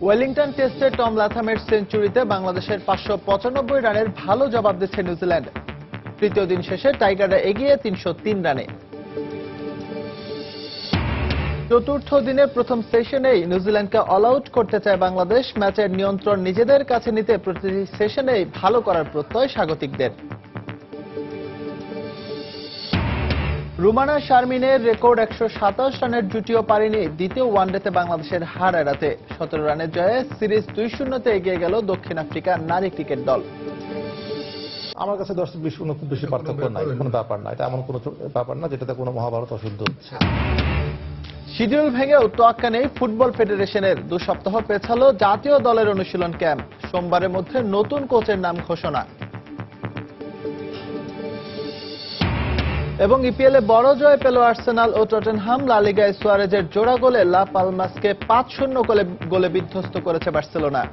Wellington টেস্টে Tom লাথামের সেঞ্চুরিতে বাংলাদেশের 595 রানের ভালো জবাব দিচ্ছে নিউজিল্যান্ড। তৃতীয় দিন শেষে টাইগাররা এগিয়ে 303 রানে। চতুর্থ দিনের প্রথম সেশনেই নিউজিল্যান্ডকে অল আউট করতে চায় বাংলাদেশ। ম্যাচের নিয়ন্ত্রণ নিজেদের কাছে নিতে প্রতিটি সেশনেই ভালো করার প্রত্যয় স্বাগতিকদের। রুমানা শারমিনের রেকর্ড 127 রানের জুটিও পারেনি দ্বিতীয় ওয়ানডেতে বাংলাদেশের হার এড়াতে। 17 রানের জয়ে সিরিজ 2-0-তে এগিয়ে গেল দক্ষিণ আফ্রিকা নারী ক্রিকেট দল। আমার কাছে 10-20 খুব বেশি পার্থক্য নাই, কোনো ব্যাপার না, এটা এমন কোনো ব্যাপার না যেটাতে কোনো মহাভারত অশুদ্ধ হচ্ছে। শিডিউল ভেঙেও তোয়াক্কা নেই ফুটবল ফেডারেশনের। 2 সপ্তাহ পেছালো জাতীয় দলের অনুশীলন ক্যাম্প। সোমবারের মধ্যে নতুন কোচের নাম ঘোষণা। এবং ইপিএলে বড় জয় পেল আর্সেনাল ও টটেনহাম। লা লিগায় সুয়ারেজের জোড়া গোলে লা পালমাসকে 5-0 গোলে বিধ্বস্ত করেছে বার্সেলোনা।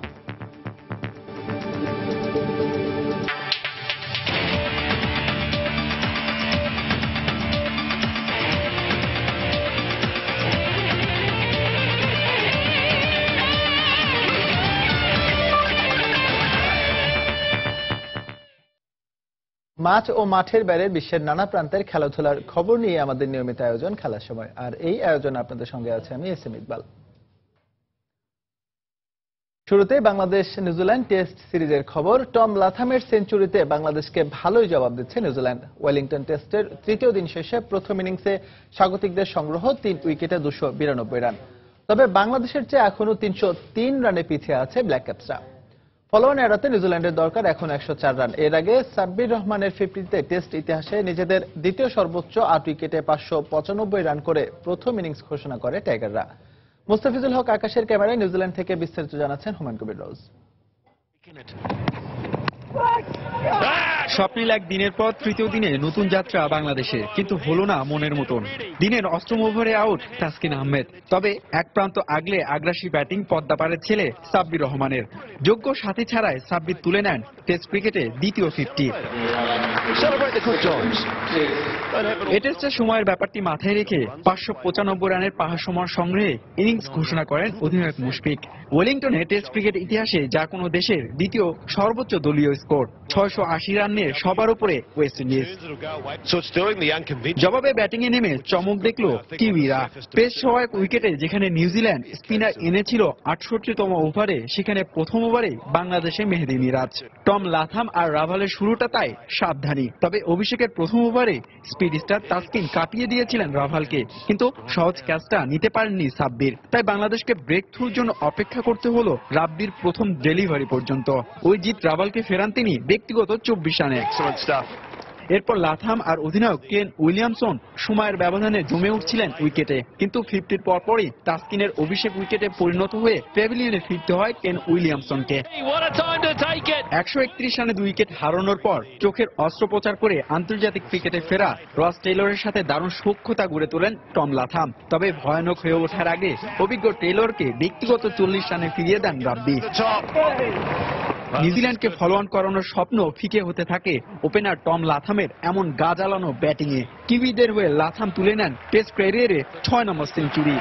মাঠ ও মাঠের বাইরে বিশ্বের নানা প্রান্তের খেলাধুলার খবর নিয়ে আমাদের নিয়মিত আয়োজন খেলার সময়। আর এই আয়োজনে আপনাদের সঙ্গে আছে আমি এস এম ইকবাল। শুরুতেই বাংলাদেশ নিউজিল্যান্ড টেস্ট সিরিজের খবর। টম লাথামের সেঞ্চুরিতে বাংলাদেশকে ভালোই জবাব দিচ্ছে নিউজিল্যান্ড। ওয়েলিংটন টেস্টের তৃতীয় দিন শেষে প্রথম ইনিংসে স্বাগতিকদের সংগ্রহ 3 উইকেটে 292 রান। তবে বাংলাদেশের চেয়ে এখনো 303 রানে পিছিয়ে আছে ব্ল্যাক ক্যাপসরা। ফলোঅন এড়াতে নিউজিল্যান্ডের দরকার এখন 104 রান। এর আগে সাব্বির রহমানের 50-তে টেস্ট ইতিহাসে নিজেদের দ্বিতীয় সর্বোচ্চ 8 উইকেটে 595 রান করে প্রথম ইনিংস ঘোষণা করে টাইগাররা। মুস্তাফিজুল হক আকাশের ক্যামেরায় নিউজিল্যান্ড থেকে বিস্তারিত জানাচ্ছেন হুমায়ুন কবির রোজ। স্বপ্নিল এক দিনের পর তৃতীয় দিনে নতুন যাত্রা বাংলাদেশের, কিন্তু হলো না মনের মতন। দিনের অষ্টম ওভারে আউট তাসকিন আহমেদ। তবে এক প্রান্ত আগলে আগ্রাসী ব্যাটিং পদ্মাপাড়ের ছেলে সাব্বির রহমানের। যোগ্য সাথী ছাড়াই সাব্বির তুলে নেন টেস্ট ক্রিকেটে দ্বিতীয় 50। এ টেস্টের সময়ের ব্যাপারটি মাথায় রেখে 595 রানের পাহাড় সমান সংগ্রহে ইনিংস ঘোষণা করেন অধিনায়ক মুশফিক। ওয়েলিংটনে টেস্ট ক্রিকেট ইতিহাসে যা কোনো দেশের দ্বিতীয় সর্বোচ্চ দলীয় স্কোর। 680 রান নিয়ে সবার উপরে ওয়েস্ট ইন্ডিজ। জবাবে ব্যাটিং এ নেমে চমক দেখল কিউইরা। পেস সহায়ক উইকেটে যেখানে নিউজিল্যান্ড স্পিনার এনেছিল 68তম ওভারে, সেখানে প্রথম ওভারে বাংলাদেশে মেহেদী মিরাজ, টম লাথাম আর রাভালের শুরুটা তাই সাবধানী। তবে অভিষেকের প্রথম ওভারে স্পিড স্টার তাসকিন কাঁপিয়ে দিয়েছিলেন রাভালকে, কিন্তু সহজ ক্যাচটা নিতে পারেননি সাব্বির। তাই বাংলাদেশকে ব্রেক থ্রুর জন্য অপেক্ষা করতে হলো রাব্বির প্রথম ডেলিভারি পর্যন্ত। ওই জিত রাভালকে ফেরান তিনি ব্যক্তিগত 24 রানে। এরপর লাথাম আর অধিনায়ক কেন উইলিয়ামসন সময়ের ব্যবধানে জমে উঠছিলেন উইকেটে, কিন্তু 50-র পরপরই তাসকিনের অভিষেক উইকেটে পরিণত হয়ে প্যাভিলিয়নে ফিরতে হয় কেন উইলিয়ামসনকে। 131 রানে 2 উইকেট হারানোর পর চোখের অস্ত্রোপচার করে আন্তর্জাতিক ক্রিকেটে ফেরা রস টেইলরের সাথে দারুণ সখ্যতা গড়ে তোলেন টম লাথাম। তবে ভয়ানক হয়ে ওঠার আগে অভিজ্ঞ টেইলরকে ব্যক্তিগত 40 রানে ফিরিয়ে দেন রাব্বি। নিউজিল্যান্ডকে ফলো অন করানোর স্বপ্ন ফিকে হতে থাকে ওপেনার টম লাথামের এমন গা জ্বালানো ব্যাটিংয়ে। কিউইদের হয়ে লাথাম তুলে নেন টেস্ট ক্যারিয়ারে 6 নম্বর সেঞ্চুরি।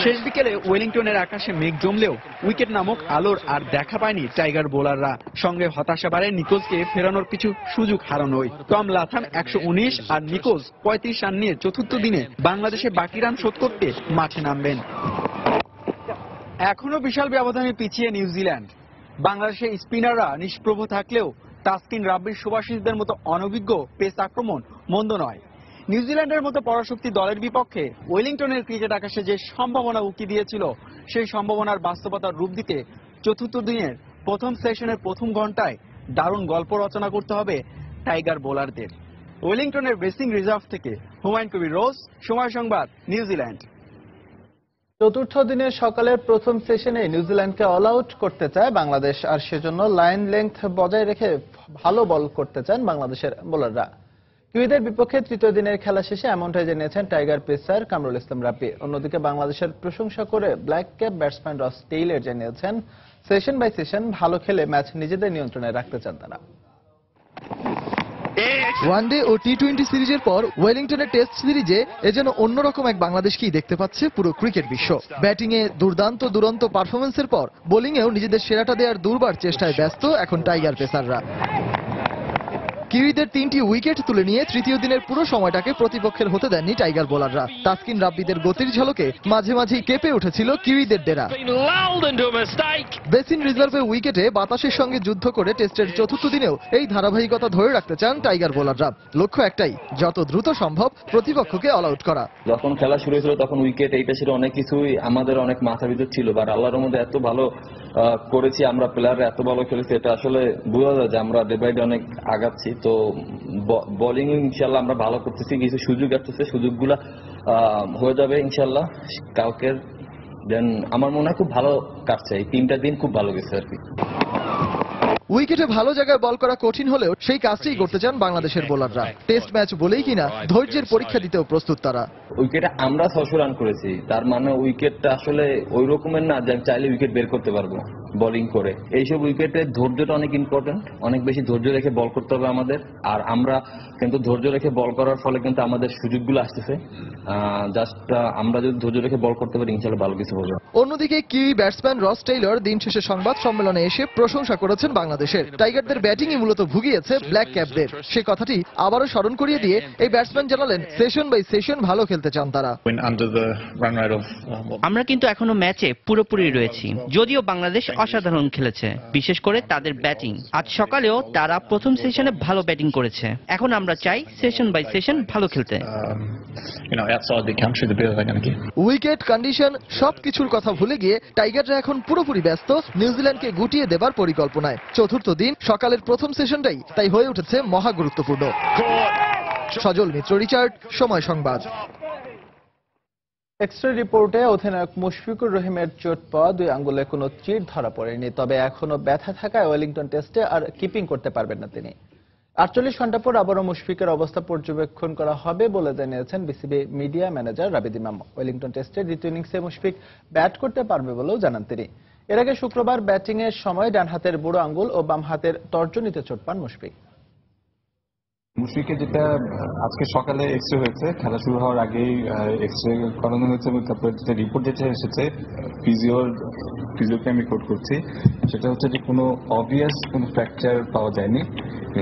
শেষ বিকেলে ওয়েলিংটনের আকাশে মেঘ জমলেও উইকেট নামক আলোর আর দেখা পায়নি টাইগার বোলাররা। সঙ্গে হতাশা বাড়ে নিকোলসকে ফেরানোর কিছু সুযোগ হারানোই। টম লাথাম 119 আর নিকোলস 35 রান নিয়ে চতুর্থ দিনে বাংলাদেশে বাকি রান শোধ করতে মাঠে নামবেন। এখনো বিশাল ব্যবধানে পিছিয়ে নিউজিল্যান্ড। বাংলাদেশের স্পিনাররা নিষ্প্রভ থাকলেও তাসকিন, রাব্বির, সুভাশিসদের মতো অনভিজ্ঞ পেস আক্রমণ মন্দ নয়। নিউজিল্যান্ডের মতো পরাশক্তি দলের বিপক্ষে ওয়েলিংটনের ক্রিকেট আকাশে যে সম্ভাবনা উকি দিয়েছিল, সেই সম্ভাবনার বাস্তবতার রূপ দিতে চতুর্থ দিনের প্রথম সেশনের প্রথম ঘন্টায় দারুণ গল্প রচনা করতে হবে টাইগার বোলারদের। ওয়েলিংটনের বেসিং রিজার্ভ থেকে হুমায়ুন কবির রোজ, সময় সংবাদ, নিউজিল্যান্ড। চতুর্থ দিনের সকালের প্রথম সেশনে নিউজিল্যান্ডকে অল আউট করতে চায় বাংলাদেশ। আর সেজন্য লাইন লেংথ বজায় রেখে ভালো বল করতে চান বাংলাদেশের বোলাররা। কিউইদের বিপক্ষে তৃতীয় দিনের খেলা শেষে এমনটাই জানিয়েছেন টাইগার পেসার কামরুল ইসলাম রাব্বি। অন্যদিকে বাংলাদেশের প্রশংসা করে ব্ল্যাক ক্যাপ ব্যাটসম্যান রস টেইলর জানিয়েছেন সেশন বাই সেশন ভালো খেলে ম্যাচ নিজেদের নিয়ন্ত্রণে রাখতে চান তারা। ওয়ানডে ও টি-20 সিরিজের পর ওয়েলিংটনের টেস্ট সিরিজে এ যেন অন্যরকম এক বাংলাদেশকেই দেখতে পাচ্ছে পুরো ক্রিকেট বিশ্ব। ব্যাটিংয়ে দুরন্ত পারফরমেন্সের পর বোলিংয়েও নিজেদের সেরাটা দেওয়ার দুর্বার চেষ্টায় ব্যস্ত এখন টাইগার পেসাররা। কিউইদের 3টি উইকেট তুলে নিয়ে তৃতীয় দিনের পুরো সময়টাকে প্রতিপক্ষের হতে দেননি টাইগার বোলাররা। তাসকিন রাব্বিদের গতির ঝলকে মাঝে মাঝেই কেঁপে উঠেছিল কিউইদের ডেরা। বেসিন রিজার্ভে উইকেটে বাতাসের সঙ্গে যুদ্ধ করে টেস্টের চতুর্থ দিনেও এই ধারাবাহিকতা ধরে রাখতে চান টাইগার বোলাররা। লক্ষ্য একটাই, যত দ্রুত সম্ভব প্রতিপক্ষকে অল আউট করা। যখন খেলা শুরু হয়েছিল তখন উইকেট এইটা ছিল অনেক কিছুই আমাদের অনেক মাথার ভিতর ছিল, বাট আল্লাহর মধ্যে এত ভালো করেছি আমরা, প্লেয়াররা এত ভালো খেলেছি, এটা আসলে বোঝা যায় যে আমরা ডে বাই ডে অনেক আগাচ্ছি। তো বোলিং ইনশাল্লাহ আমরা ভালো করতেছি, কিছু সুযোগ আসতেছে, সুযোগগুলা হয়ে যাবে ইনশাল্লাহ কালকের। দেন আমার মনে হয় খুব ভালো কাটছে, এই 3টা দিন খুব ভালো গেছে আর কি। উইকেটে ভালো জায়গায় বল করা কঠিন হলেও সেই কাজটাই করতে চান বাংলাদেশের বোলাররা। টেস্ট ম্যাচ বলেই কিনা ধৈর্যের পরীক্ষা দিতেও প্রস্তুত তারা। উইকেটে আমরা 600 রান করেছি, তার মানে উইকেটটা আসলে ওই রকমের না যে আমি চাইলে উইকেট বের করতে পারবো বোলিং করে। এইসব উইকেটে ধৈর্যটা অনেক ইম্পর্টেন্ট, অনেক বেশি ধৈর্য রেখে বল করতে হবে আমাদের। আর আমরা কিন্তু ধৈর্য রেখে বল করার ফলে কিন্তু আমাদের সুযোগগুলো আসতেছে। জাস্ট আমরা যদি ধৈর্য রেখে বল করতে পারি ইনশাআল্লাহ ভালো কিছু হবে। অন্যদিকে কিউই ব্যাটসম্যান রস টেইলর দিন শেষে সংবাদ সম্মেলনে এসে প্রশংসা করেছেন বাংলাদেশের। টাইগারদের ব্যাটিংই মূলত ভুগিয়েছে ব্ল্যাক ক্যাপদের। সে কথাটি আবারও স্মরণ করিয়ে দিয়ে এই ব্যাটসম্যান জানালেন সেশন বাই সেশন ভালো খেলতে চান তারা। আমরা কিন্তু এখনো ম্যাচে পুরোপুরি রয়েছি, যদিও বাংলাদেশ অসাধারণ খেলেছে, বিশেষ করে তাদের ব্যাটিং। আজ সকালেও তারা প্রথম সেশনে ভালো ব্যাটিং করেছে। এখন আমরা চাই সেশন বাই সেশন ভালো খেলতে। উইকেট কন্ডিশন সবকিছুর কথা ভুলে গিয়ে টাইগাররা এখন পুরোপুরি ব্যস্ত নিউজিল্যান্ডকে গুটিয়ে দেবার পরিকল্পনায়। চতুর্থ দিন সকালের প্রথম সেশনটাই তাই হয়ে উঠেছে মহা গুরুত্বপূর্ণ। সজল মিত্র, রিচার্ড, সময় সংবাদ। এক্সরে রিপোর্টে অধিনায়ক মুশফিকুর রহিমের চোট পাওয়া 2 আঙ্গুলে কোনো চির ধরা পড়েনি, তবে এখনো ব্যথা থাকায় ওয়েলিংটন টেস্টে আর কিপিং করতে পারবেন না তিনি। 48 ঘন্টা পর আবারও মুশফিকের অবস্থা পর্যবেক্ষণ করা হবে বলে জানিয়েছেন বিসিবি মিডিয়া ম্যানেজার রাবিদ ইমাম। ওয়েলিংটন টেস্টের দ্বিতীয় ইনিংসে মুশফিক ব্যাট করতে পারবে বলেও জানান তিনি। এর আগে শুক্রবার ব্যাটিংয়ের সময় ডান হাতের বুড়ো আঙ্গুল ও বাম হাতের তর্জনীতে চোট পান মুশফিক। মুশফিকের যেটা আজকে সকালে এক্সরে হয়েছে, খেলা শুরু হওয়ার আগেই এক্সরে করানো হয়েছে, এবং তারপরে যেটা রিপোর্ট যেটা এসেছে ফিজিওকে আমি কোট করছি, সেটা হচ্ছে যে কোনো অবভিয়াস কোনো ফ্র্যাকচার পাওয়া যায়নি।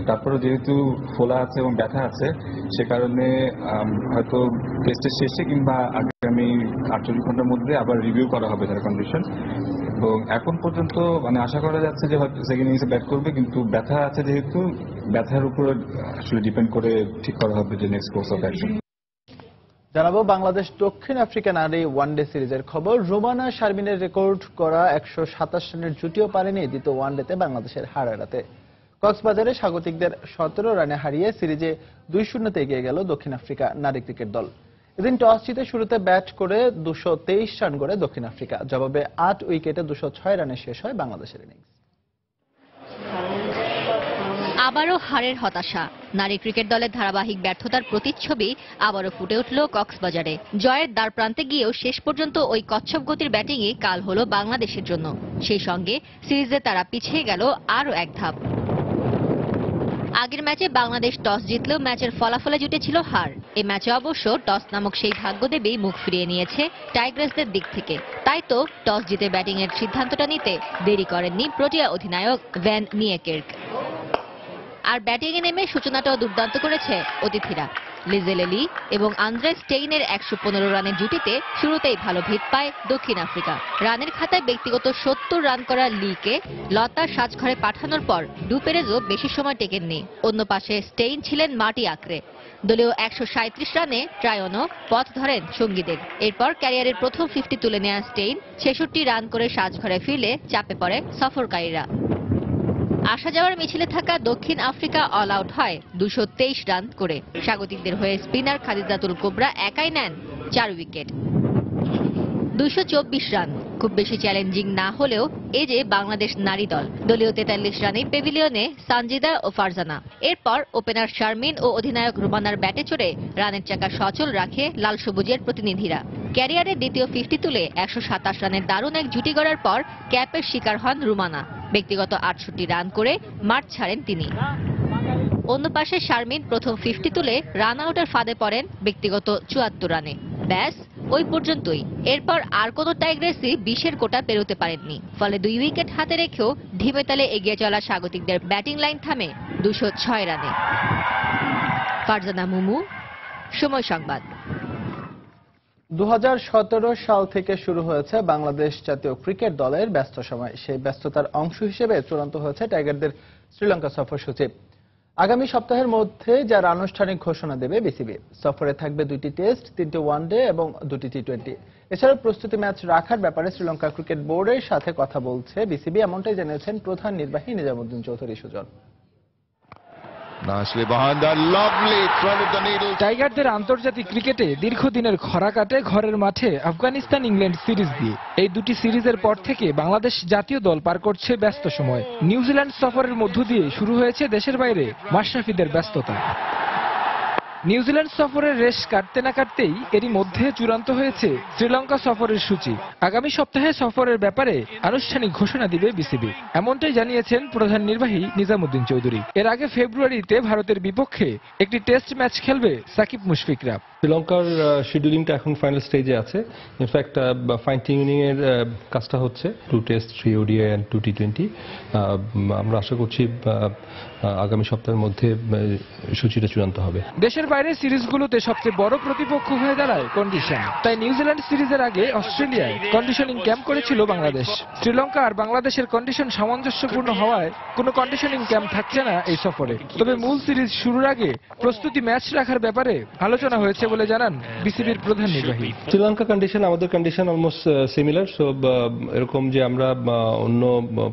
তারপরে যেহেতু ফোলা আছে এবং ব্যথা আছে, সে কারণে হয়তো টেস্টের শেষে কিংবা আগামী 48 ঘন্টার মধ্যে আবার রিভিউ করা হবে তার কন্ডিশন। এবং এখন পর্যন্ত মানে আশা করা যাচ্ছে যে হয়তো সেকেন্ড ইনিংসে ব্যাট করবে, কিন্তু ব্যথা আছে যেহেতু ব্যথার উপর আসলে ডিপেন্ড করে ঠিক করা হবে যে নেক্সট কোর্স অফ অ্যাকশন। জানাবো বাংলাদেশ দক্ষিণ আফ্রিকা নারী ওয়ানডে সিরিজের খবর। রোমানা শারমিনের রেকর্ড করা 127 রানের জুটিও পারেনি দ্বিতীয় ওয়ানডেতে বাংলাদেশের হার এড়াতে। কক্সবাজারে স্বাগতিকদের 17 রানে হারিয়ে সিরিজে 2-0 এগিয়ে গেল দক্ষিণ আফ্রিকা নারী ক্রিকেট দল। এদিন টস জিতে শুরুতে ব্যাট করে 223 রান করে দক্ষিণ আফ্রিকা। জবাবে 8 উইকেটে 206 রানে শেষ হয় বাংলাদেশের ইনিংস। আবারও হারের হতাশা, নারী ক্রিকেট দলের ধারাবাহিক ব্যর্থতার প্রতিচ্ছবি আবারও ফুটে উঠল কক্সবাজারে। জয়ের দ্বার প্রান্তে গিয়েও শেষ পর্যন্ত ওই কচ্ছপ গতির ব্যাটিংই কাল হলো বাংলাদেশের জন্য। সেই সঙ্গে সিরিজে তারা পিছিয়ে গেল আরও এক ধাপ। আগের ম্যাচে বাংলাদেশ টস জিতলেও ম্যাচের ফলাফলে জুটেছিল হার। এই ম্যাচে অবশ্য টস নামক সেই ভাগ্যদেবী মুখ ফিরিয়ে নিয়েছে টাইগ্রেসদের দিক থেকে। তাই তো টস জিতে ব্যাটিংয়ের সিদ্ধান্তটা নিতে দেরি করেননি প্রোটিয়া অধিনায়ক ভ্যান নিয়েকের্ক। আর ব্যাটিংয়ে নেমে সূচনাটাও দুর্দান্ত করেছে অতিথিরা। লিজেলেলি এবং আন্দ্রে স্টেইনের 115 রানের জুটিতে শুরুতেই ভালো ভিত পায় দক্ষিণ আফ্রিকা। রানের খাতায় ব্যক্তিগত 70 রান করা লিকে লতা সাজঘরে পাঠানোর পর ডুপেরেজও বেশি সময় টেকেননি। অন্য পাশে স্টেইন ছিলেন মাটি আঁকড়ে। দলীয় 137 রানে ট্রায়নও পথ ধরেন সঙ্গীদের। এরপর ক্যারিয়ারের প্রথম 50 তুলে নেয়া স্টেইন 66 রান করে সাজঘরে ফিরলে চাপে পড়ে সফরকারীরা। আসা যাওয়ার মিছিলে থাকা দক্ষিণ আফ্রিকা অল আউট হয় 223 রান করে। স্বাগতিকদের হয়ে স্পিনার খাদিজাতুল কোবরা একাই নেন 4 উইকেট। 224 রান খুব বেশি চ্যালেঞ্জিং না হলেও এই যে বাংলাদেশ নারী দল। দলীয় 43 রানে পেভিলিয়নে সানজিদা ও ফারজানা। এরপর ওপেনার শারমিন ও অধিনায়ক রোমানার ব্যাটে চড়ে রানের চাকা সচল রাখে লাল সবুজের প্রতিনিধিরা। ক্যারিয়ারের দ্বিতীয় 50 তুলে 127 রানের দারুণ এক জুটি গড়ার পর ক্যাপের শিকার হন রুমানা। ব্যক্তিগত 68 রান করে মাঠ ছাড়েন তিনি। অন্য পাশে শারমিন প্রথম 50 তুলে রান আউটের ফাঁদে পড়েন ব্যক্তিগত 74 রানে। ব্যাস ওই পর্যন্তই। এরপর আর কোনো টাইগ্রেসই 20-এর কোটা পেরোতে পারেননি। ফলে 2 উইকেট হাতে রেখেও ঢিমে তালে এগিয়ে চলা স্বাগতিকদের ব্যাটিং লাইন থামে 206 রানে। ফারজানা মুমু, সময় সংবাদ। 2017 সাল থেকে শুরু হয়েছে বাংলাদেশ জাতীয় ক্রিকেট দলের ব্যস্ত সময়। সেই ব্যস্ততার অংশ হিসেবে চূড়ান্ত হয়েছে টাইগারদের শ্রীলঙ্কা সফরসূচি। আগামী সপ্তাহের মধ্যে যার আনুষ্ঠানিক ঘোষণা দেবে বিসিবি। সফরে থাকবে 2টি টেস্ট, 3টি ওয়ানডে এবং 2টি টি-20। এছাড়াও প্রস্তুতি ম্যাচ রাখার ব্যাপারে শ্রীলঙ্কা ক্রিকেট বোর্ডের সাথে কথা বলছে বিসিবি, এমনটাই জানিয়েছেন প্রধান নির্বাহী নিজামুদ্দিন চৌধুরী সুজন। টাইগারদের আন্তর্জাতিক ক্রিকেটে দীর্ঘদিনের খরা কাটে ঘরের মাঠে আফগানিস্তান ইংল্যান্ড সিরিজ দিয়ে। এই দুটি সিরিজের পর থেকে বাংলাদেশ জাতীয় দল পার করছে ব্যস্ত সময়। নিউজিল্যান্ড সফরের মধ্য দিয়ে শুরু হয়েছে দেশের বাইরে মাশরাফিদের ব্যস্ততা। নিউজিল্যান্ড সফরের রেশ কাটতে না কাটতেই এরই মধ্যে চূড়ান্ত হয়েছে শ্রীলঙ্কা সফরের সূচি। আগামী সপ্তাহে সফরের ব্যাপারে আনুষ্ঠানিক ঘোষণা দিবে বিসিবি, এমনটাই জানিয়েছেন প্রধান নির্বাহী নিজামুদ্দিন চৌধুরী। এর আগে ফেব্রুয়ারিতে ভারতের বিপক্ষে একটি টেস্ট ম্যাচ খেলবে সাকিব মুশফিকরা। শ্রীলঙ্কার শিডিউলিংটা এখন ফাইনাল স্টেজে আছে। ইনফ্যাক্ট ফাইন টিউনিং এর কাজটা হচ্ছে 2 টেস্ট, 3 ওডিআই এন্ড 2 টি-20। আমরা আশা করছি আগামী সপ্তাহের মধ্যে সূচিটা চূড়ান্ত হবে। দেশের বাইরে সিরিজগুলোতে সবচেয়ে বড় প্রতিপক্ষ হয়ে দাঁড়ায় কন্ডিশন। তাই নিউজিল্যান্ড সিরিজের আগে অস্ট্রেলিয়ায় কন্ডিশনিং ক্যাম্প করেছিল বাংলাদেশ। শ্রীলঙ্কা আর বাংলাদেশের কন্ডিশন সামঞ্জস্যপূর্ণ হওয়ায় কোনো কন্ডিশনিং ক্যাম্প থাকছে না এই সফরে। তবে মূল সিরিজ শুরুর আগে প্রস্তুতি ম্যাচ রাখার ব্যাপারে আলোচনা হয়েছে বলে জানান বিসিবির প্রধান নির্বাহী। শ্রীলঙ্কা কন্ডিশন আমাদের কন্ডিশন অলমোস্ট সিমিলার। সো এরকম যে আমরা অন্য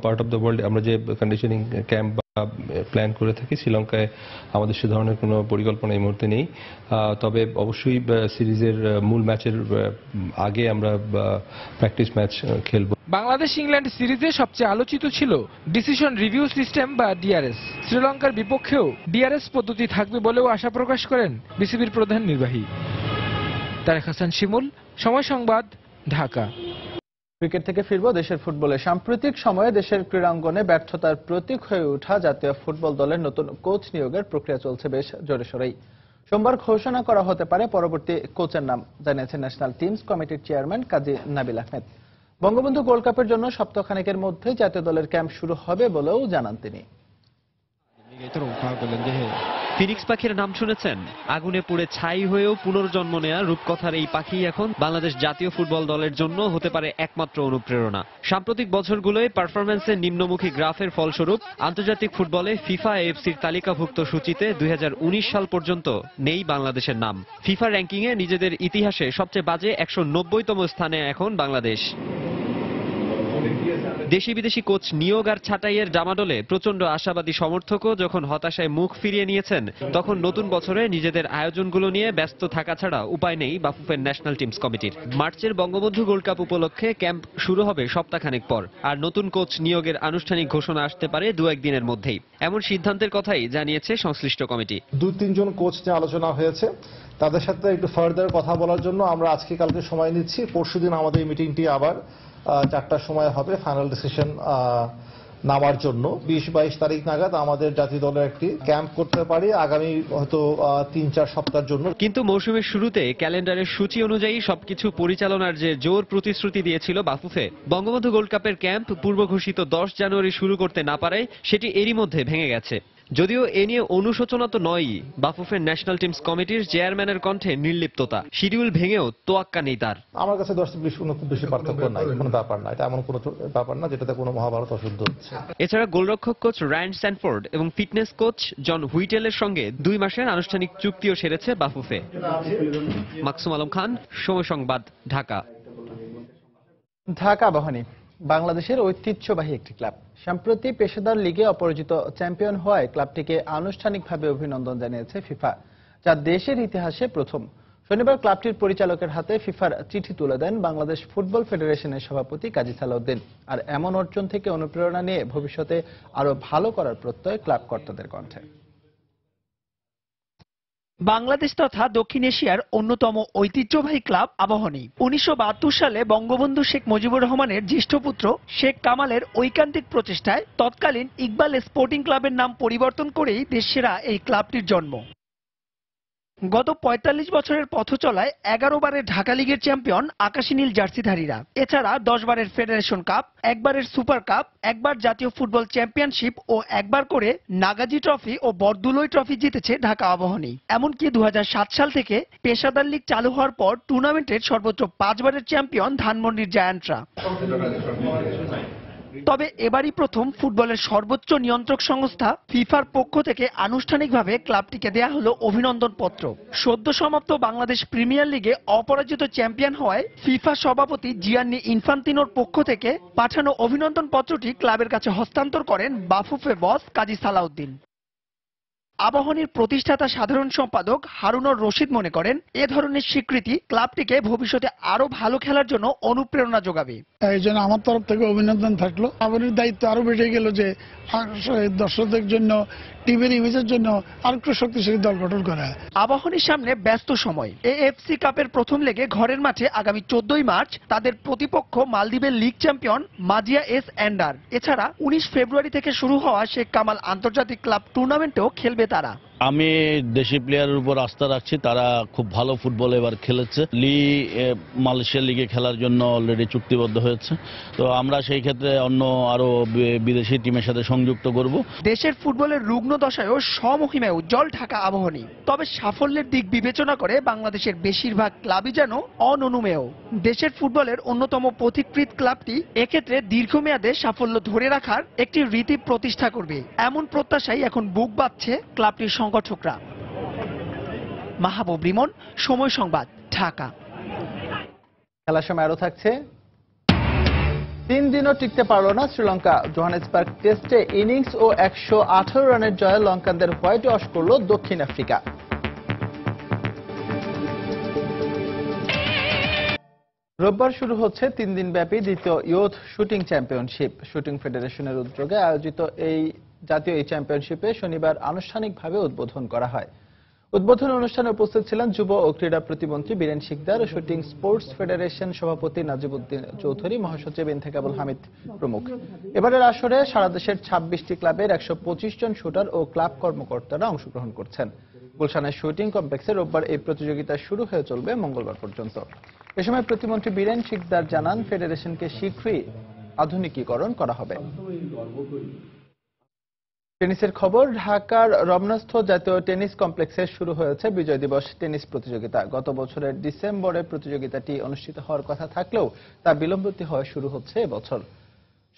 পার্ট অফ দ্য ওয়ার্ল্ড আমরা যে কন্ডিশনিং ক্যাম্প প্ল্যান করে থাকি, শ্রীলঙ্কায় আমাদের সে ধরনের কোনো পরিকল্পনা এই মুহূর্তে নেই। তবে অবশ্যই সিরিজের মূল ম্যাচের আগে আমরা প্র্যাকটিস ম্যাচ খেলব। বাংলাদেশ ইংল্যান্ড সিরিজে সবচেয়ে আলোচিত ছিল ডিসিশন রিভিউ সিস্টেম বা ডিআরএস। শ্রীলঙ্কার বিপক্ষেও ডিআরএস পদ্ধতি থাকবে বলেও আশা প্রকাশ করেন বিসিবির প্রধান নির্বাহী। তারেক হাসান শিমুল, সময় সংবাদ, ঢাকা। ক্রিকেট থেকে ফিরব দেশের ফুটবলে। সাম্প্রতিক সময়ে দেশের ক্রীড়াঙ্গনে ব্যর্থতার প্রতীক হয়ে ওঠা জাতীয় ফুটবল দলের নতুন কোচ নিয়োগের প্রক্রিয়া চলছে বেশ জোরেশোরেই। সোমবার ঘোষণা করা হতে পারে পরবর্তী কোচের নাম, জানিয়েছেন ন্যাশনাল টিমস কমিটির চেয়ারম্যান কাজী নাবিল আহমেদ। বঙ্গবন্ধু গোল্ড কাপের জন্য সপ্তাহখানেকের মধ্যে জাতীয় দলের ক্যাম্প শুরু হবে বলেও জানান তিনি। ফিনিক্স পাখির নাম শুনেছেন? আগুনে পুড়ে ছাই হয়েও পুনর্জন্ম নেয়া রূপকথার এই পাখি এখন বাংলাদেশ জাতীয় ফুটবল দলের জন্য হতে পারে একমাত্র অনুপ্রেরণা। সাম্প্রতিক বছরগুলোয় পারফরম্যান্সের নিম্নমুখী গ্রাফের ফলস্বরূপ আন্তর্জাতিক ফুটবলে ফিফা এএফসির তালিকাভুক্ত সূচিতে 2019 সাল পর্যন্ত নেই বাংলাদেশের নাম। ফিফা র্যাঙ্কিংয়ে নিজেদের ইতিহাসে সবচেয়ে বাজে 190তম স্থানে এখন বাংলাদেশ। দেশি বিদেশি কোচ নিয়োগ আর ছাঁটাইয়ের ডামাডোলে প্রচন্ড আশাবাদী সমর্থকও যখন হতাশায় মুখ ফিরিয়ে নিয়েছেন, তখন নতুন বছরে নিজেদের আয়োজনগুলো নিয়ে ব্যস্ত থাকা ছাড়া উপায় নেই বাফুফের ন্যাশনাল টিমস কমিটির। মার্চের বঙ্গবন্ধু গোল্ড কাপ উপলক্ষে ক্যাম্প শুরু হবে সপ্তাহখানেক পর, আর নতুন কোচ নিয়োগের আনুষ্ঠানিক ঘোষণা আসতে পারে 2-1 দিনের মধ্যেই। এমন সিদ্ধান্তের কথাই জানিয়েছে সংশ্লিষ্ট কমিটি। 2-3 জন কোচ নিয়ে আলোচনা হয়েছে, তাদের সাথে একটু ফার্দার কথা বলার জন্য আমরা আজকে কালকে সময় নিচ্ছি। পরশুদিন আমাদের এই মিটিংটি আবার 4টার সময় হবে ফাইনাল ডিসিশন নামার জন্য। 20-22 তারিখ নাগাদ আমাদের জাতীয় দলের একটি ক্যাম্প করতে পারি আগামী হয়তো 3-4 সপ্তাহের জন্য। কিন্তু মৌসুমের শুরুতে ক্যালেন্ডারের সূচি অনুযায়ী সবকিছু পরিচালনার যে জোর প্রতিশ্রুতি দিয়েছিল বাফুফে, বঙ্গবন্ধু গোল্ড কাপের ক্যাম্প পূর্ব ঘোষিত 10 জানুয়ারি শুরু করতে না পারায় সেটি এরই মধ্যে ভেঙে গেছে। যদিও এ নিয়ে অনুশোচনা তো নয়ই বাফুফের ন্যাশনাল টিমস কমিটির চেয়ারম্যানের কণ্ঠে নির্লিপ্ততা। শিডিউল ভেঙেও তোয়াক্কা নেই তার। আমার কাছে 10-20 খুব বেশি পার্থক্য নাই, কোনো ব্যাপার না। এটা এমন কোনো ব্যাপার না যেটাতে কোনো মহাভারত অশুদ্ধ হচ্ছে। এছাড়া গোলরক্ষক কোচ রায়ান স্যানফোর্ড এবং ফিটনেস কোচ জন হুইটেলের সঙ্গে 2 মাসের আনুষ্ঠানিক চুক্তিও সেরেছে বাফুফে। মাকসুম আলম খান, সময় সংবাদ, ঢাকা। ঢাকা আবাহনী বাংলাদেশের ঐতিহ্যবাহী একটি ক্লাব। সম্প্রতি পেশাদার লিগে অপরাজিত চ্যাম্পিয়ন হওয়ায় ক্লাবটিকে আনুষ্ঠানিকভাবে অভিনন্দন জানিয়েছে ফিফা, যা দেশের ইতিহাসে প্রথম। শনিবার ক্লাবটির পরিচালকের হাতে ফিফার চিঠি তুলে দেন বাংলাদেশ ফুটবল ফেডারেশনের সভাপতি কাজী সালাউদ্দিন। আর এমন অর্জন থেকে অনুপ্রেরণা নিয়ে ভবিষ্যতে আরো ভালো করার প্রত্যয় ক্লাব কর্তাদের কণ্ঠে। বাংলাদেশ তথা দক্ষিণ এশিয়ার অন্যতম ঐতিহ্যবাহী ক্লাব আবাহনী 1972 সালে বঙ্গবন্ধু শেখ মুজিবুর রহমানের জ্যেষ্ঠ পুত্র শেখ কামালের ঐকান্তিক প্রচেষ্টায় তৎকালীন ইকবাল স্পোর্টিং ক্লাবের নাম পরিবর্তন করেই দেশসেরা এই ক্লাবটির জন্ম। গত ৪৫ বছরের পথ চলায় 11 বারের ঢাকা লিগের চ্যাম্পিয়ন আকাশী নীল জার্সিধারীরা, এছাড়া 10 বারের ফেডারেশন কাপ, একবারের সুপার কাপ, একবার জাতীয় ফুটবল চ্যাম্পিয়নশিপ ও একবার করে নাগাজি ট্রফি ও বরদুলই ট্রফি জিতেছে ঢাকা আবাহনী। এমনকি 2007 সাল থেকে পেশাদার লীগ চালু হওয়ার পর টুর্নামেন্টের সর্বোচ্চ 5 বারের চ্যাম্পিয়ন ধানমন্ডির জায়ান্টরা। তবে এবারই প্রথম ফুটবলের সর্বোচ্চ নিয়ন্ত্রক সংস্থা ফিফার পক্ষ থেকে আনুষ্ঠানিকভাবে ক্লাবটিকে দেয়া হলো অভিনন্দন পত্র। সদ্য সমাপ্ত বাংলাদেশ প্রিমিয়ার লিগে অপরাজিত চ্যাম্পিয়ন হওয়ায় ফিফা সভাপতি জিয়ান্নি ইনফান্তিনোর পক্ষ থেকে পাঠানো অভিনন্দন পত্রটি ক্লাবের কাছে হস্তান্তর করেন বাফুফে বস কাজী সালাউদ্দিন। আবাহনীর প্রতিষ্ঠাতা সাধারণ সম্পাদক হারুনুর রশিদ মনে করেন, এ ধরনের স্বীকৃতি ক্লাবটিকে ভবিষ্যতে আরো ভালো খেলার জন্য অনুপ্রেরণা যোগাবে। এই জন্য আমার তরফ থেকে অভিনন্দন থাকলো। আবাহনীর দায়িত্ব আরো বেড়ে গেল যে দর্শকদের জন্য, টিমের ইমেজের জন্য আরেকটু শক্তিশালী দল গঠন করা। আবাহনীর সামনে ব্যস্ত সময়। এএফসি কাপের প্রথম লেগে ঘরের মাঠে আগামী 14 মার্চ তাদের প্রতিপক্ষ মালদ্বীপের লিগ চ্যাম্পিয়ন মাজিয়া এস অ্যান্ডার। এছাড়া 19 ফেব্রুয়ারি থেকে শুরু হওয়া শেখ কামাল আন্তর্জাতিক ক্লাব টুর্নামেন্টেও খেলবে তারা। আমি দেশি প্লেয়ারের উপর আস্থা রাখছি, তারা খুব ভালো ফুটবল এবার খেলেছে। মালয়েশিয়া লিগে খেলার জন্য অলরেডি চুক্তিবদ্ধ হয়েছে, তো আমরা সেই ক্ষেত্রে অন্য আরো বিদেশি টিমের সাথে সংযুক্ত করব। দেশের ফুটবলের রুগ্ন দশায়ও স্বমহিমায় উজ্জ্বল ঢাকা আবাহনী। তবে সাফল্যের দিক বিবেচনা করে বাংলাদেশের বেশিরভাগ ক্লাবই যেন অননুমেয়। দেশের ফুটবলের অন্যতম পথিকৃৎ ক্লাবটি এক্ষেত্রে দীর্ঘমেয়াদে সাফল্য ধরে রাখার একটি রীতি প্রতিষ্ঠা করবে, এমন প্রত্যাশাই এখন বুক বাঁধছে ক্লাবটির সংগঠকরা। মাহবুব রিমন, সময় সংবাদ, ঢাকা। খেলার সময় আরো থাকছে। 3 দিনও টিকতে পারল না শ্রীলঙ্কা। জোহানেসবার্গ টেস্টে ইনিংস ও 118 রানের জয়ে লঙ্কানদের হোয়াইট ওয়াশ করল দক্ষিণ আফ্রিকা। রোববার শুরু হচ্ছে 3 দিনব্যাপী দ্বিতীয় ইয়ুথ শুটিং চ্যাম্পিয়নশিপ। শুটিং ফেডারেশনের উদ্যোগে আয়োজিত এই জাতীয় চ্যাম্পিয়নশিপে শনিবার আনুষ্ঠানিকভাবে উদ্বোধন করা হয়। উদ্বোধন অনুষ্ঠানে উপস্থিত ছিলেন যুব ও ক্রীড়া প্রতিমন্ত্রী Biren Sikdar, shooting sports federation সভাপতি নাজিবউদ্দিন চৌধুরী, মহাসচিব ইন্তেখাবুল হামিদ প্রমুখ। এবারের আসরে সারা দেশের 26টি ক্লাবের 125 জন শুটার ও ক্লাব কর্মকর্তারা অংশগ্রহণ করছেন। গুলশানের শুটিং কমপ্লেক্সে রোববার এই প্রতিযোগিতা শুরু হয়ে চলবে মঙ্গলবার পর্যন্ত। এ সময় প্রতিমন্ত্রী বীরেন শিকদার জানান, ফেডারেশনকে শীঘ্রই আধুনিকীকরণ করা হবে। টেনিসের খবর। ঢাকার রমনাস্থ জাতীয় টেনিস কমপ্লেক্সে শুরু হয়েছে বিজয় দিবস টেনিস প্রতিযোগিতা। গত বছরের ডিসেম্বরে প্রতিযোগিতাটি অনুষ্ঠিত হওয়ার কথা থাকলেও তা বিলম্বিত হয়ে শুরু হচ্ছে এবছর।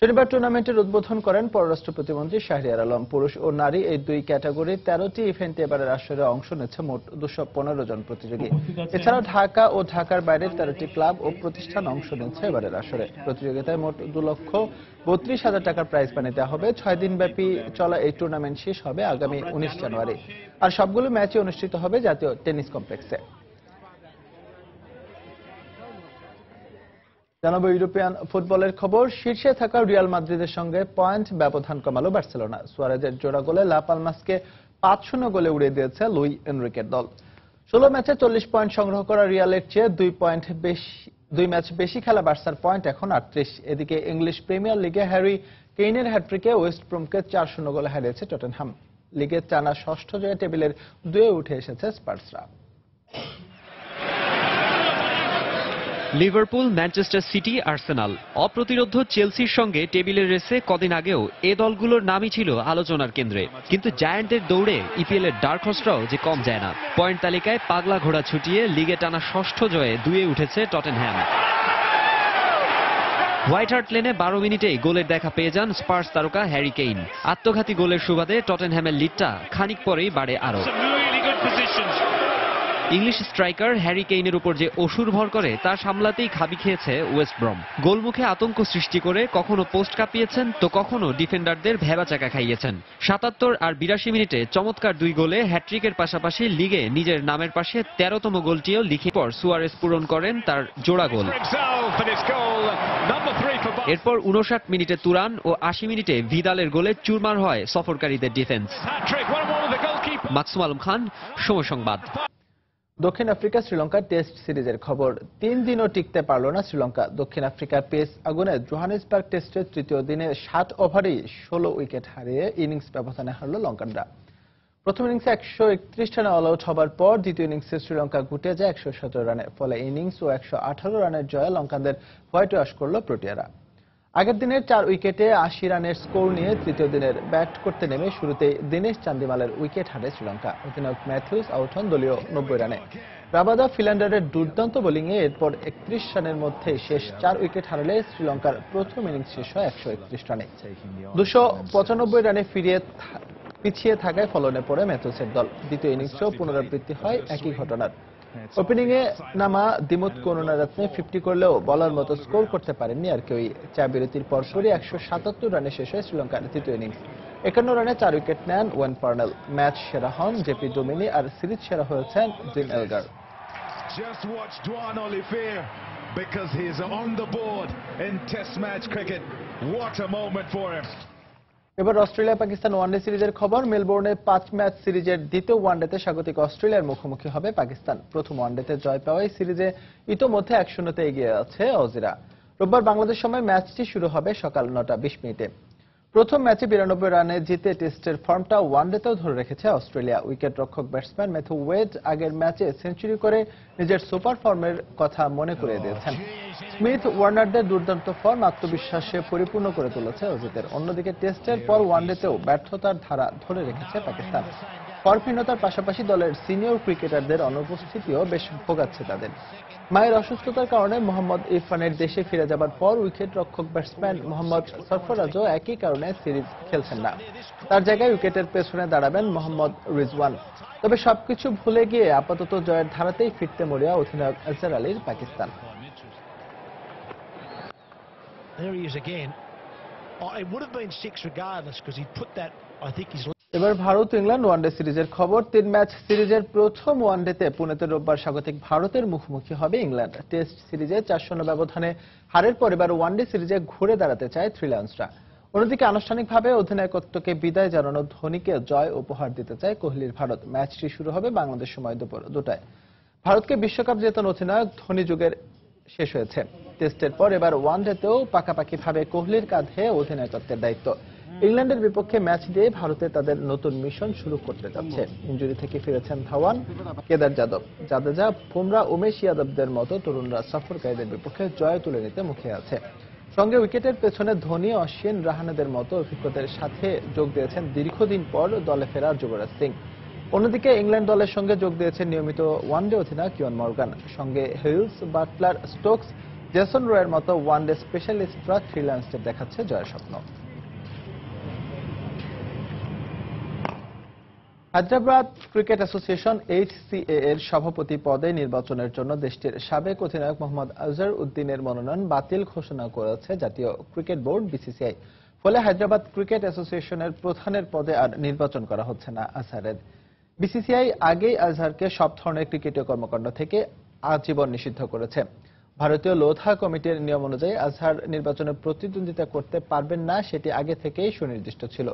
শনিবার টুর্নামেন্টের উদ্বোধন করেন পররাষ্ট্র প্রতিমন্ত্রী শাহরিয়ার আলম। পুরুষ ও নারী এই দুই ক্যাটাগরির 13টি ইভেন্টে এবারের আসরে অংশ নিচ্ছে মোট 215 জন প্রতিযোগী। এছাড়া ঢাকা ও ঢাকার বাইরের 13টি ক্লাব ও প্রতিষ্ঠান অংশ নিচ্ছে এবারের আসরে। প্রতিযোগিতায় মোট 2,32,000 টাকার প্রাইজ মানি দেওয়া হবে। 6 দিনব্যাপী চলা এই টুর্নামেন্ট শেষ হবে আগামী 19 জানুয়ারি। আর সবগুলো ম্যাচই অনুষ্ঠিত হবে জাতীয় টেনিস কমপ্লেক্সে। জানাবো ইউরোপিয়ান ফুটবলের খবর। শীর্ষে থাকা রিয়াল মাদ্রিদের সঙ্গে পয়েন্ট ব্যবধান কমালো বার্সেলোনা। সুয়ারেজের জোড়া গোলে লা পালমাসকে 5-0 গোলে উড়িয়ে দিয়েছে লুই এনরিকের দল। 16 ম্যাচে 40 পয়েন্ট সংগ্রহ করা রিয়ালের চেয়ে 2 ম্যাচ বেশি খেলা বার্সার পয়েন্ট এখন 38। এদিকে ইংলিশ প্রিমিয়ার লিগে হ্যারি কেইনের হ্যাট্রিকে ওয়েস্ট ব্রমকে 4-0 গোলে হারিয়েছে টটেনহাম। লিগে টানা ষষ্ঠ জয়ে টেবিলের 2-এ উঠে এসেছে স্পার্সরা। লিভারপুল, ম্যানচেস্টার সিটি, আর্সেনাল, অপ্রতিরোধ্য চেলসির সঙ্গে টেবিলের রেসে কদিন আগেও এ দলগুলোর নামই ছিল আলোচনার কেন্দ্রে। কিন্তু জায়ান্টের দৌড়ে ইপিএল এর ডার্ক হর্সরাও যে কম যায় না। পয়েন্ট তালিকায় পাগলা ঘোড়া ছুটিয়ে লিগে টানা ষষ্ঠ জয়ে 2-এ উঠেছে টটেনহ্যাম। হোয়াইট হার্ট লেনে 12 মিনিটেই গোলের দেখা পেয়ে যান স্পার্স তারকা হ্যারি কেইন। আত্মঘাতী গোলের সুবাদে টটেনহ্যামের লিডটা খানিক পরেই বাড়ে আরো। ইংলিশ স্ট্রাইকার হ্যারি কেইনের উপর যে অসুর ভর করে তা সামলাতেই খাবি খেয়েছে ওয়েস্ট ব্রম। গোলমুখে আতঙ্ক সৃষ্টি করে কখনো পোস্ট কাঁপিয়েছেন তো কখনো ডিফেন্ডারদের ভেবাচাকা খাইয়েছেন। 77 আর 82 মিনিটে চমৎকার 2 গোলে হ্যাট্রিকের পাশাপাশি লিগে নিজের নামের পাশে 13তম গোলটিও লিখে পর সুয়ারেজ পূরণ করেন তার জোড়া গোল। এরপর 59 মিনিটে তুরান ও 80 মিনিটে ভিদালের গোলে চুরমার হয় সফরকারীদের ডিফেন্স। মাকসুম আলম খান, সময় সংবাদ। দক্ষিণ আফ্রিকা শ্রীলঙ্কা টেস্ট সিরিজের খবর। 3 দিনও টিকতে পারল না শ্রীলঙ্কা। দক্ষিণ আফ্রিকার পেস আগুনে জোহানেসবার্গ টেস্টের তৃতীয় দিনে 7 ওভারেই 16 উইকেট হারিয়ে ইনিংস ব্যবধানে হারল লঙ্কানরা। প্রথম ইনিংসে 131 রানে অল আউট হবার পর দ্বিতীয় ইনিংসে শ্রীলঙ্কা গুটিয়ে যায় 117 রানে। ফলে ইনিংস ও 118 রানের জয়ে লঙ্কানদের হোয়াইট ওয়াশ করল প্রোটিয়ারা। আগের দিনের 4 উইকেটে 80 রানের স্কোর নিয়ে তৃতীয় দিনের ব্যাট করতে নেমে শুরুতেই দীনেশ চান্দিমালের উইকেট হারে শ্রীলঙ্কা। অধিনায়ক ম্যাথিউস আউট হন দলীয় 90 রানে। রাবাদা ফিল্যান্ডারের দুর্দান্ত বোলিংয়ে এরপর 31 রানের মধ্যে শেষ 4 উইকেট হারালে শ্রীলঙ্কার প্রথম ইনিংস শেষ হয় 131 রানে। 295 রানে পিছিয়ে থাকায় ফলনে পড়ে ম্যাথিউসের দল। দ্বিতীয় ইনিংসেও পুনরাবৃত্তি হয় একই ঘটনার। ওপেনিংয়ে নামা দিমুত করুণারত্নে 50 করলেও বলার মতো স্কোর করতে পারেননি আর কেউই। চা বিরতির পরপরই 177 রানে শেষ হয় শ্রীলঙ্কার তৃতীয় ইনিংস। 51 রানে 4 উইকেট নেন ওয়েন পার্নেল। ম্যাচ সেরা হন জেপি ডোমিনি আর সিরিজ সেরা হয়েছেন ডিন এলগার। এবার অস্ট্রেলিয়া পাকিস্তান ওয়ানডে সিরিজের খবর। মেলবোর্নে 5 ম্যাচ সিরিজের দ্বিতীয় ওয়ানডেতে স্বাগতিক অস্ট্রেলিয়ার মুখোমুখি হবে পাকিস্তান। প্রথম ওয়ানডেতে জয় পাওয়ায় সিরিজে ইতোমধ্যে 1-0 এগিয়ে আছে অজিরা। রোববার বাংলাদেশ সময় ম্যাচটি শুরু হবে সকাল 9:20। প্রথম ম্যাচে 92 রানে জিতে টেস্টের ফর্মটা ওয়ানডেতেও ধরে রেখেছে অস্ট্রেলিয়া। উইকেট রক্ষক ব্যাটসম্যান ম্যাথু ওয়েড আগের ম্যাচে সেঞ্চুরি করে নিজের সুপার ফর্মের কথা মনে করিয়ে দিয়েছেন। স্মিথ ওয়ার্নারদের দুর্দান্ত ফর্ম আত্মবিশ্বাসে পরিপূর্ণ করে তুলেছে অজিতের। অন্যদিকে টেস্টের পর ওয়ানডেতেও ব্যর্থতার ধারা ধরে রেখেছে পাকিস্তান। ফর্মহীনতার পাশাপাশি দলের সিনিয়র ক্রিকেটারদের অনুপস্থিতিও বেশ ভোগাচ্ছে তাদের। মায়ের অসুস্থতার কারণে মোহাম্মদ ইরফানের দেশে ফিরে যাবার পর উইকেট রক্ষক ব্যাটসম্যান মোহাম্মদ সরফরাজও একই কারণে সিরিজ খেলছেন না। তার জায়গায় উইকেটের পেছনে দাঁড়াবেন মোহাম্মদ রিজওয়ান। তবে সবকিছু ভুলে গিয়ে আপাতত জয়ের ধারাতেই ফিরতে মরিয়া অধিনায়ক আজহার আলীর পাকিস্তান। এবার ভারত ইংল্যান্ড ওয়ানডে সিরিজের খবর। 3 ম্যাচ সিরিজের প্রথম ওয়ানডেতে পুনেতে রোববার স্বাগতিক ভারতের মুখোমুখি হবে ইংল্যান্ড। টেস্ট সিরিজে 4-0 ব্যবধানে হারের পর এবার ওয়ানডে সিরিজে ঘুরে দাঁড়াতে চায় থ্রি লায়ন্সরা। অন্যদিকে আনুষ্ঠানিকভাবে অধিনায়কত্বকে বিদায় জানানো ধোনিকে জয় উপহার দিতে চায় কোহলির ভারত। ম্যাচটি শুরু হবে বাংলাদেশ সময় দুপুর 2টায়। ভারতকে বিশ্বকাপ জেতান অধিনায়ক ধোনি যুগের শেষ হয়েছে। টেস্টের পর এবার ওয়ানডেতেও পাকাপাকিভাবে কোহলির কাঁধে অধিনায়কত্বের দায়িত্ব। ইংল্যান্ডের বিপক্ষে ম্যাচ দিয়ে ভারতে তাদের নতুন মিশন শুরু করতে যাচ্ছে। ইনজুরি থেকে ফিরেছেন ধাওয়ান, কেদার যাদব, জাদেজা, বুমরা, উমেশ যাদবদের মতো তরুণরা সফরকারীদের বিপক্ষে জয় তুলে নিতে মুখে আছে। সঙ্গে উইকেটের পেছনে ধোনি, অশ্বিন, রাহানেদের মতো অভিজ্ঞতার সাথে যোগ দিয়েছেন দীর্ঘদিন পর দলে ফেরার যুবরাজ সিং। অন্যদিকে ইংল্যান্ড দলের সঙ্গে যোগ দিয়েছেন নিয়মিত ওয়ানডে অধিনায়ক ইয়ন মর্গান। সঙ্গে হিলস, বাটলার, স্টোকস, জেসন রয়ের মতো ওয়ানডে স্পেশালিস্টরা থ্রি লায়ন্সদের দেখাচ্ছে জয়ের স্বপ্ন। হায়দ্রাবাদ ক্রিকেট অ্যাসোসিয়েশন HCA এর সভাপতি পদে নির্বাচনের জন্য দেশটির সাবেক অধিনায়ক মোহাম্মদ আজহার উদ্দিনের মনোনয়ন বাতিল ঘোষণা করেছে জাতীয় ক্রিকেট বোর্ড BCCI। ফলে হায়দ্রাবাদ ক্রিকেট অ্যাসোসিয়েশনের প্রধানের পদে আর নির্বাচন করা হচ্ছে না আজহারের। BCCI আগেই আজহারকে সব ধরনের ক্রিকেটীয় কর্মকাণ্ড থেকে আজীবন নিষিদ্ধ করেছে। ভারতীয় লোধা কমিটির নিয়ম অনুযায়ী আজহার নির্বাচনে প্রতিদ্বন্দ্বিতা করতে পারবেন না, সেটি আগে থেকেই সুনির্দিষ্ট ছিল।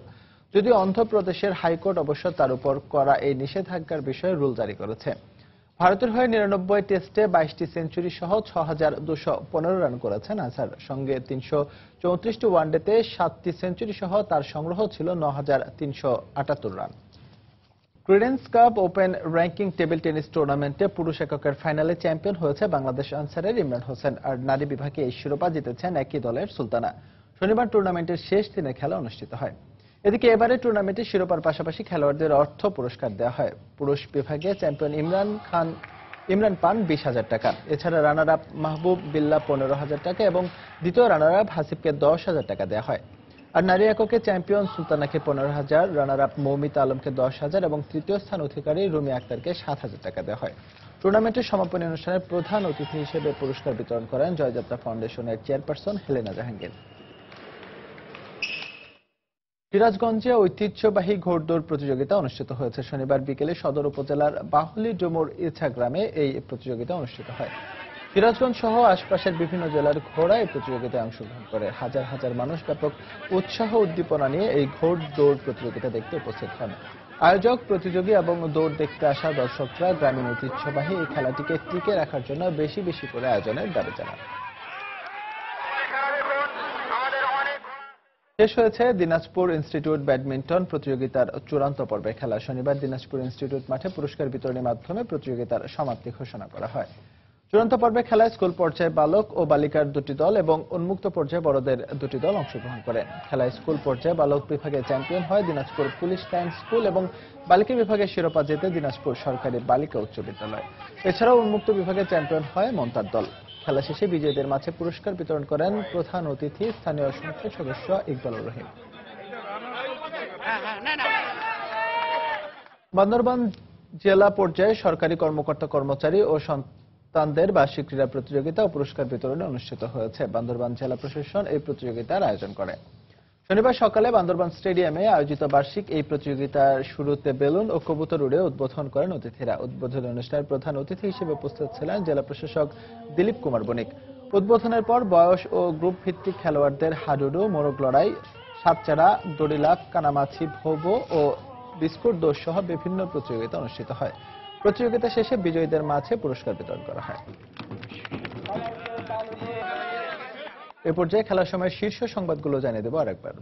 যদিও অন্ধ্রপ্রদেশের হাইকোর্ট অবশ্য তার উপর করা এই নিষেধাজ্ঞার বিষয়ে রুল জারি করেছে। ভারতের হয়ে 99 টেস্টে 22টি সেঞ্চুরি সহ 6215 রান করেছেন আজহার। সঙ্গে 334টি ওয়ানডেতে 7টি সেঞ্চুরি সহ তার সংগ্রহ ছিল 9378 রান। Credence cup open ranking table tennis টুর্নামেন্টে পুরুষ এককের ফাইনালে চ্যাম্পিয়ন হয়েছে বাংলাদেশ আনসারের ইমরান হোসেন। আর নারী বিভাগে এই শিরোপা জিতেছেন একই দলের সুলতানা। শনিবার টুর্নামেন্টের শেষ দিনের খেলা অনুষ্ঠিত হয়। এদিকে এবারে টুর্নামেন্টে শিরোপার পাশাপাশি খেলোয়াড়দের অর্থ পুরস্কার দেওয়া হয়। পুরুষ বিভাগে চ্যাম্পিয়ন ইমরান পান 20,000 টাকা। এছাড়া রানার আপ মাহবুব বিল্লাহ 15,000 টাকা এবং দ্বিতীয় রানার আপ হাসিবকে 10,000 টাকা দেওয়া হয়। আর নারী এককে চ্যাম্পিয়ন সুলতানাকে 15,000, রানার আপ মৌমিতা আলমকে 10,000 এবং তৃতীয় স্থান অধিকারী রুমি আক্তারকে 7,000 টাকা দেওয়া হয়। টুর্নামেন্টের সমাপনী অনুষ্ঠানে প্রধান অতিথি হিসেবে পুরস্কার বিতরণ করেন জয়যাত্রা ফাউন্ডেশনের চেয়ারপারসন হেলেনা জাহাঙ্গীর। সিরাজগঞ্জে ঐতিহ্যবাহী ঘোড়দৌড় প্রতিযোগিতা অনুষ্ঠিত হয়েছে। শনিবার বিকেলে সদর উপজেলার বাহুলি ডুমুর ইছা গ্রামে এই প্রতিযোগিতা অনুষ্ঠিত হয়। সিরাজগঞ্জ সহ আশপাশের বিভিন্ন জেলার ঘোড়া এই প্রতিযোগিতায় অংশগ্রহণ করে। হাজার হাজার মানুষ ব্যাপক উৎসাহ উদ্দীপনা নিয়ে এই ঘোড়দৌড় প্রতিযোগিতা দেখতে উপস্থিত হন। আয়োজক, প্রতিযোগী এবং দৌড় দেখতে আসা দর্শকরা গ্রামীণ ঐতিহ্যবাহী এই খেলাটিকে টিকে রাখার জন্য বেশি বেশি করে আয়োজনের দাবি জানান। শেষ হয়েছে দিনাজপুর ইনস্টিটিউট ব্যাডমিন্টন প্রতিযোগিতার চূড়ান্ত পর্বে খেলা। শনিবার দিনাজপুর ইনস্টিটিউট মাঠে পুরস্কার বিতরণের মাধ্যমে প্রতিযোগিতার সমাপ্তি ঘোষণা করা হয়। চূড়ান্ত পর্বে খেলায় স্কুল পর্যায়ে বালক ও বালিকার দুটি দল এবং উন্মুক্ত পর্যায়ে বড়দের দুটি দল অংশগ্রহণ করে। খেলায় স্কুল পর্যায়ে বালক বিভাগে চ্যাম্পিয়ন হয় দিনাজপুর পুলিশ লাইন স্কুল এবং বালিকা বিভাগে শিরোপা জেতে দিনাজপুর সরকারি বালিকা উচ্চ বিদ্যালয়। এছাড়াও উন্মুক্ত বিভাগে চ্যাম্পিয়ন হয় মন্তার দল। খেলা শেষে বিজয়ীদের মাঝে পুরস্কার বিতরণ করেন প্রধান অতিথি স্থানীয় সংসদ সদস্য ইকবালুর রহিম। বান্দরবান জেলা পর্যায়ে সরকারি কর্মকর্তা কর্মচারী ও সন্তানদের বার্ষিক ক্রীড়া প্রতিযোগিতা ও পুরস্কার বিতরণী অনুষ্ঠিত হয়েছে। বান্দরবান জেলা প্রশাসন এই প্রতিযোগিতার আয়োজন করে। শনিবার সকালে বান্দরবান স্টেডিয়ামে আয়োজিত বার্ষিক এই প্রতিযোগিতার শুরুতে বেলুন ও কবুতর উড়ে উদ্বোধন করেন অতিথিরা। উদ্বোধনী অনুষ্ঠানের প্রধান অতিথি হিসেবে উপস্থিত ছিলেন জেলা প্রশাসক দিলীপ কুমার বণিক। উদ্বোধনের পর বয়স ও গ্রুপ ভিত্তিক খেলোয়াড়দের হাডুডু, মোরগ লড়াই, সাপচাড়া, দড়িলাফ, কানামাছি, ভোবো ও বিস্কুট দৌড় সহ বিভিন্ন প্রতিযোগিতা অনুষ্ঠিত হয়। প্রতিযোগিতা শেষে বিজয়ীদের মাঝে পুরস্কার বিতরণ করা হয়। এ পর্যায়ে খেলার সময় শীর্ষ সংবাদগুলো জানিয়ে দেব আরেকবার।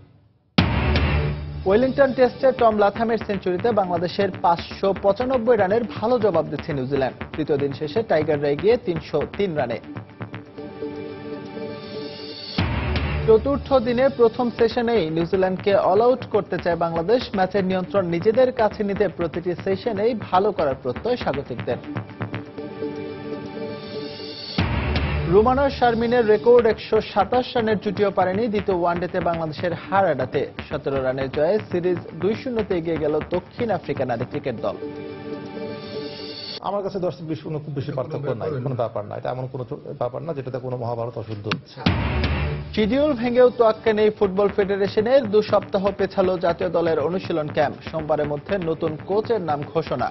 ওয়েলিংটন টেস্টে টম লাথামের সেঞ্চুরিতে বাংলাদেশের 595 রানের ভালো জবাব দিচ্ছে নিউজিল্যান্ড। তৃতীয় দিন শেষে টাইগাররা এগিয়ে 303 রানে। চতুর্থ দিনে প্রথম সেশনেই নিউজিল্যান্ডকে অল আউট করতে চায় বাংলাদেশ। ম্যাচের নিয়ন্ত্রণ নিজেদের কাছে নিতে প্রতিটি সেশনেই ভালো করার প্রত্যয় স্বাগতিকদের। রোমানা শারমিনের রেকর্ড 127 রানের জুটিও পারেনি দ্বিতীয় ওয়ানডেতে বাংলাদেশের হার এড়াতে। 17 রানের জয়ে সিরিজ 2-0 এগিয়ে গেল দক্ষিণ আফ্রিকা নারী ক্রিকেট দল। আমার কাছে 10-20 খুব বেশি পার্থক্য নাই, কোনো ব্যাপার না। এটা এমন কোনো ব্যাপার না যেটাতে কোনো মহাভারত অশুদ্ধ হচ্ছে। শিডিউল ভেঙেও তোয়াক্কা নেই ফুটবল ফেডারেশনের। 2 সপ্তাহ পেছালো জাতীয় দলের অনুশীলন ক্যাম্প। সোমবারের মধ্যে নতুন কোচের নাম ঘোষণা।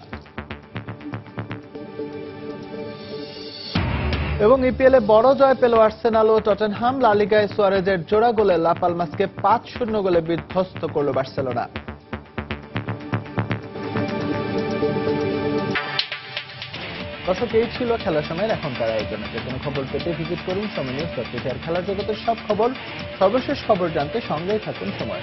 এবং ইপিএলে বড় জয় পেল আর্সেনাল ও টটেনহাম। লা লিগায় সুয়ারেজের জোড়া গোলে লা পালমাসকে 5-0 গোলে বিধ্বস্ত করল বার্সেলোনা। দর্শক, এই ছিল খেলার সময়ের এখনকার আয়োজন। যে কোনো খবর পেতে ভিজিট করুন সময় নিউজ.টিভি। আর খেলার জগতের সব খবর, সর্বশেষ খবর জানতে সঙ্গেই থাকুন সময়।